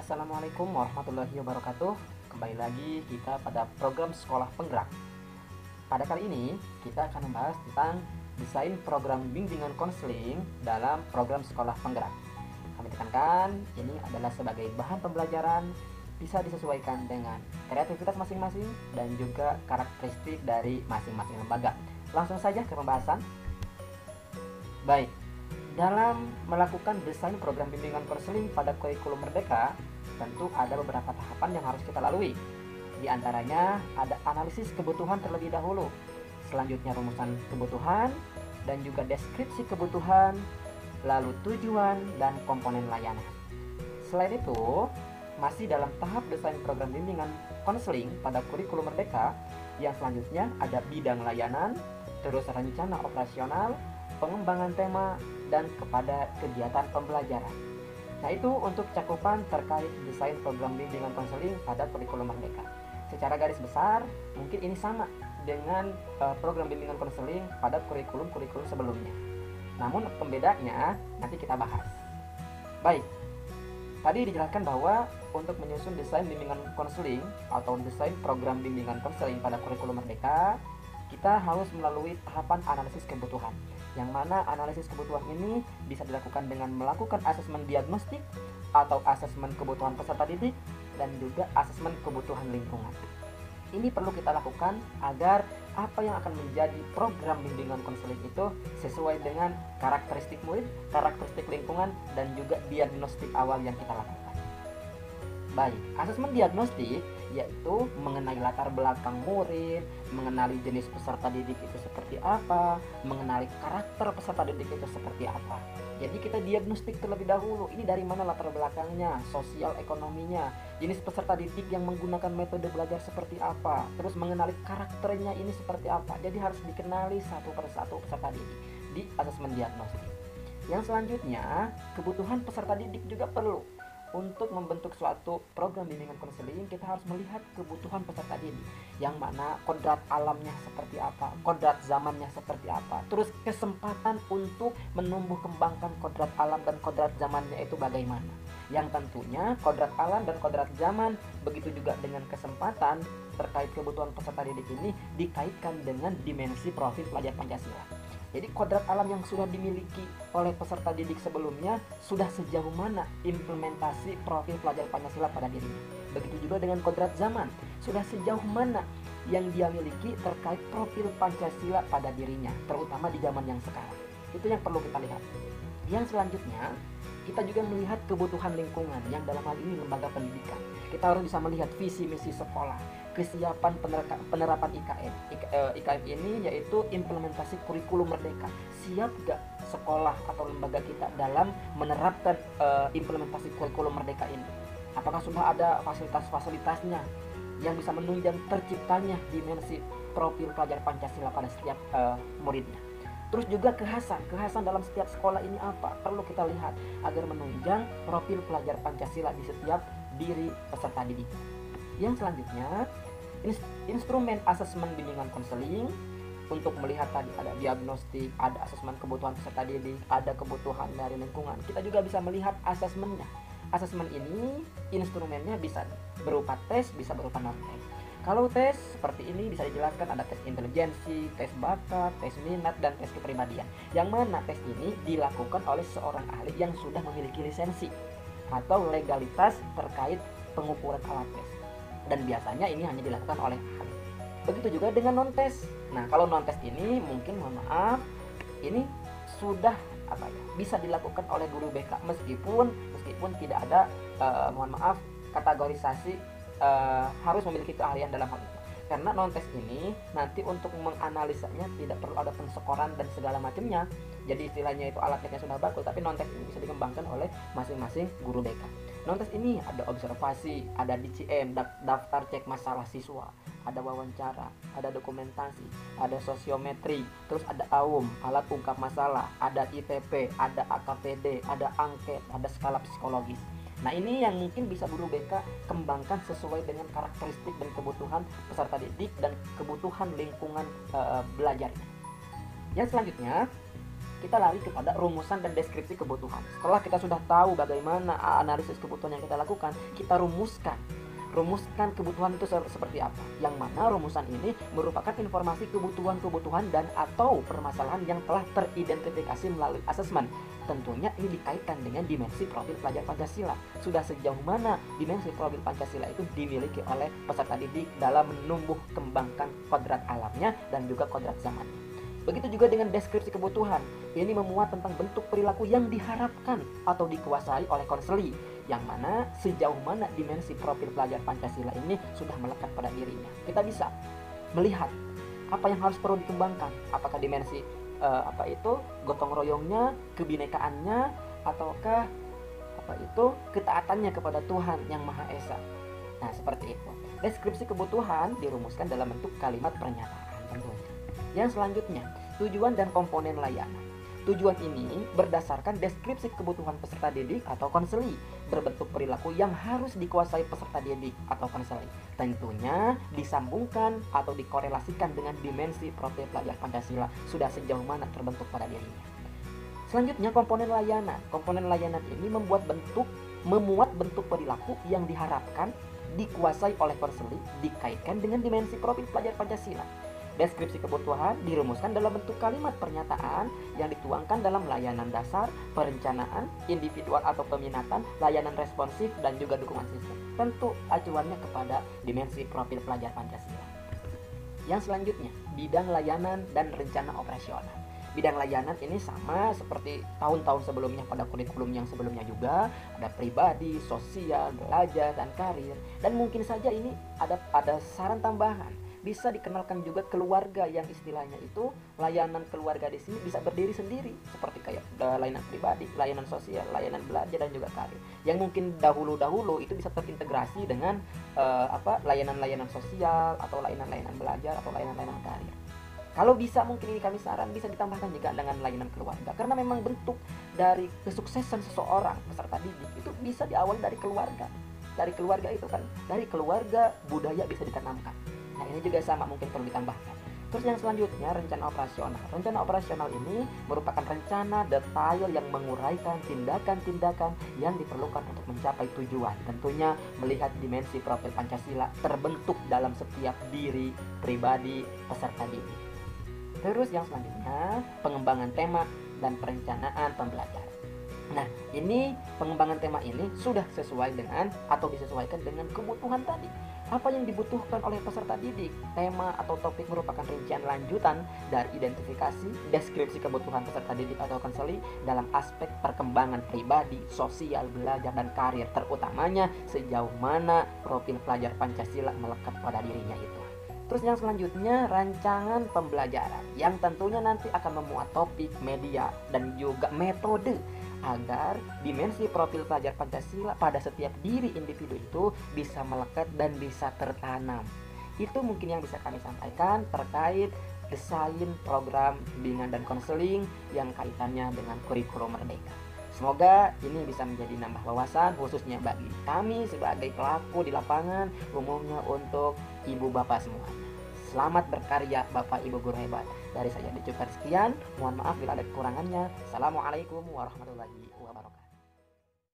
Assalamualaikum warahmatullahi wabarakatuh. Kembali lagi kita pada program Sekolah Penggerak. Pada kali ini kita akan membahas tentang desain program bimbingan konseling dalam program Sekolah Penggerak. Kami tekankan ini adalah sebagai bahan pembelajaran, bisa disesuaikan dengan kreativitas masing-masing dan juga karakteristik dari masing-masing lembaga. Langsung saja ke pembahasan. Baik, dalam melakukan desain program bimbingan konseling pada kurikulum Merdeka, tentu ada beberapa tahapan yang harus kita lalui. Di antaranya ada analisis kebutuhan terlebih dahulu, selanjutnya rumusan kebutuhan, dan juga deskripsi kebutuhan, lalu tujuan dan komponen layanan. Selain itu, masih dalam tahap desain program bimbingan konseling pada kurikulum Merdeka, yang selanjutnya ada bidang layanan, terus rencana operasional, pengembangan tema, dan kepada kegiatan pembelajaran. Nah, itu untuk cakupan terkait desain program bimbingan konseling pada kurikulum Merdeka. Secara garis besar, mungkin ini sama dengan program bimbingan konseling pada kurikulum-kurikulum sebelumnya. Namun pembedanya nanti kita bahas. Baik, tadi dijelaskan bahwa untuk menyusun desain bimbingan konseling atau desain program bimbingan konseling pada kurikulum Merdeka, kita harus melalui tahapan analisis kebutuhan, yang mana analisis kebutuhan ini bisa dilakukan dengan melakukan asesmen diagnostik atau asesmen kebutuhan peserta didik dan juga asesmen kebutuhan lingkungan. Ini perlu kita lakukan agar apa yang akan menjadi program bimbingan konseling itu sesuai dengan karakteristik murid, karakteristik lingkungan, dan juga diagnostik awal yang kita lakukan. Baik, asesmen diagnostik yaitu mengenai latar belakang murid, mengenali jenis peserta didik itu seperti apa, mengenali karakter peserta didik itu seperti apa. Jadi kita diagnostik terlebih dahulu, ini dari mana latar belakangnya, sosial ekonominya, jenis peserta didik yang menggunakan metode belajar seperti apa, terus mengenali karakternya ini seperti apa. Jadi harus dikenali satu persatu peserta didik di asesmen diagnostik. Yang selanjutnya, kebutuhan peserta didik juga perlu. Untuk membentuk suatu program bimbingan konseling, kita harus melihat kebutuhan peserta didik, yang mana kodrat alamnya seperti apa, kodrat zamannya seperti apa, terus kesempatan untuk menumbuh kembangkan kodrat alam dan kodrat zamannya itu bagaimana. Yang tentunya kodrat alam dan kodrat zaman, begitu juga dengan kesempatan terkait kebutuhan peserta didik ini dikaitkan dengan dimensi profil pelajar Pancasila. Jadi kodrat alam yang sudah dimiliki oleh peserta didik sebelumnya sudah sejauh mana implementasi profil pelajar Pancasila pada dirinya. Begitu juga dengan kodrat zaman, sudah sejauh mana yang dia miliki terkait profil Pancasila pada dirinya, terutama di zaman yang sekarang. Itu yang perlu kita lihat. Yang selanjutnya, kita juga melihat kebutuhan lingkungan, yang dalam hal ini lembaga pendidikan. Kita harus bisa melihat visi misi sekolah, kesiapan penerapan IKM. IKM ini yaitu implementasi kurikulum Merdeka. Siap gak sekolah atau lembaga kita dalam menerapkan implementasi kurikulum Merdeka ini? Apakah sudah ada fasilitas-fasilitasnya yang bisa menunjang terciptanya dimensi profil pelajar Pancasila pada setiap muridnya? Terus juga kekhasan dalam setiap sekolah ini apa? Perlu kita lihat agar menunjang profil pelajar Pancasila di setiap diri peserta didik. Yang selanjutnya, instrumen asesmen bimbingan konseling untuk melihat tadi ada diagnostik, ada asesmen kebutuhan peserta didik, ada kebutuhan dari lingkungan. Kita juga bisa melihat asesmennya. Asesmen ini instrumennya bisa berupa tes, bisa berupa non-tes. Kalau tes seperti ini bisa dijelaskan ada tes intelijensi, tes bakat, tes minat, dan tes kepribadian. Yang mana tes ini dilakukan oleh seorang ahli yang sudah memiliki lisensi atau legalitas terkait pengukuran alat tes. Dan biasanya ini hanya dilakukan oleh ahli. Begitu juga dengan non-tes. Nah, kalau non-tes ini mungkin mohon maaf, ini sudah bisa dilakukan oleh guru BK meskipun tidak ada mohon maaf kategorisasi harus memiliki keahlian dalam hal itu. Karena non-tes ini nanti untuk menganalisanya tidak perlu ada penskoran dan segala macamnya. Jadi istilahnya itu alat tesnya sudah bagus, tapi non-tes ini bisa dikembangkan oleh masing-masing guru BK. Non-tes ini ada observasi, ada DCM, daftar cek masalah siswa, ada wawancara, ada dokumentasi, ada sosiometri, terus ada AUM, alat ungkap masalah, ada ITP, ada AKPD, ada angket, ada skala psikologis. Nah, ini yang mungkin bisa guru BK kembangkan sesuai dengan karakteristik dan kebutuhan peserta didik dan kebutuhan lingkungan belajarnya. Yang selanjutnya, kita lari kepada rumusan dan deskripsi kebutuhan. Setelah kita sudah tahu bagaimana analisis kebutuhan yang kita lakukan, kita rumuskan kebutuhan itu seperti apa, yang mana rumusan ini merupakan informasi kebutuhan dan atau permasalahan yang telah teridentifikasi melalui asesmen. Tentunya ini dikaitkan dengan dimensi profil pelajar Pancasila. Sudah sejauh mana dimensi profil Pancasila itu dimiliki oleh peserta didik dalam menumbuh kembangkan kodrat alamnya dan juga kodrat zaman. Begitu juga dengan deskripsi kebutuhan. Ini memuat tentang bentuk perilaku yang diharapkan atau dikuasai oleh konseli, yang mana sejauh mana dimensi profil pelajar Pancasila ini sudah melekat pada dirinya. Kita bisa melihat apa yang harus perlu dikembangkan, apakah dimensi gotong royongnya, kebinekaannya, ataukah ketaatannya kepada Tuhan yang Maha Esa. Nah, seperti itu. Deskripsi kebutuhan dirumuskan dalam bentuk kalimat pernyataan tentunya. Yang selanjutnya, tujuan dan komponen layanan. Tujuan ini berdasarkan deskripsi kebutuhan peserta didik atau konseli, berbentuk perilaku yang harus dikuasai peserta didik atau konseli. Tentunya disambungkan atau dikorelasikan dengan dimensi profil pelajar Pancasila sudah sejauh mana terbentuk pada dirinya. Selanjutnya, komponen layanan. Komponen layanan ini memuat bentuk perilaku yang diharapkan dikuasai oleh konseli dikaitkan dengan dimensi profil pelajar Pancasila. Deskripsi kebutuhan dirumuskan dalam bentuk kalimat pernyataan yang dituangkan dalam layanan dasar, perencanaan, individual atau peminatan, layanan responsif, dan juga dukungan sistem. Tentu acuannya kepada dimensi profil pelajar Pancasila. Yang selanjutnya, bidang layanan dan rencana operasional. Bidang layanan ini sama seperti tahun-tahun sebelumnya pada kurikulum yang sebelumnya juga, ada pribadi, sosial, belajar, dan karir. Dan mungkin saja ini ada saran tambahan. Bisa dikenalkan juga keluarga, yang istilahnya itu layanan keluarga di sini bisa berdiri sendiri seperti kayak layanan pribadi, layanan sosial, layanan belajar, dan juga karir. Yang mungkin dahulu itu bisa terintegrasi dengan layanan-layanan sosial atau layanan-layanan belajar atau layanan-layanan karir. Kalau bisa, mungkin ini kami saran bisa ditambahkan juga dengan layanan keluarga, karena memang bentuk dari kesuksesan seseorang peserta didik itu bisa diawali dari keluarga. Dari keluarga itu kan, dari keluarga budaya bisa ditanamkan. Nah, ini juga sama mungkin perlu ditambahkan. Terus yang selanjutnya, rencana operasional. Rencana operasional ini merupakan rencana detail yang menguraikan tindakan-tindakan yang diperlukan untuk mencapai tujuan. Tentunya melihat dimensi profil Pancasila terbentuk dalam setiap diri pribadi peserta didik. Terus yang selanjutnya, pengembangan tema dan perencanaan pembelajaran. Nah, ini pengembangan tema ini sudah sesuai dengan atau disesuaikan dengan kebutuhan tadi. Apa yang dibutuhkan oleh peserta didik? Tema atau topik merupakan rincian lanjutan dari identifikasi, deskripsi kebutuhan peserta didik atau konseli dalam aspek perkembangan pribadi, sosial, belajar, dan karir, terutamanya sejauh mana profil pelajar Pancasila melekat pada dirinya itu. Terus yang selanjutnya, rancangan pembelajaran yang tentunya nanti akan memuat topik, media, dan juga metode agar dimensi profil pelajar Pancasila pada setiap diri individu itu bisa melekat dan bisa tertanam. Itu mungkin yang bisa kami sampaikan terkait desain program bimbingan dan konseling yang kaitannya dengan kurikulum merdeka. Semoga ini bisa menjadi nambah wawasan khususnya bagi kami sebagai pelaku di lapangan, umumnya untuk ibu bapak semuanya. Selamat berkarya Bapak Ibu guru hebat. Dari saya dicukup sekian. Mohon maaf bila ada kekurangannya. Assalamualaikum warahmatullahi wabarakatuh.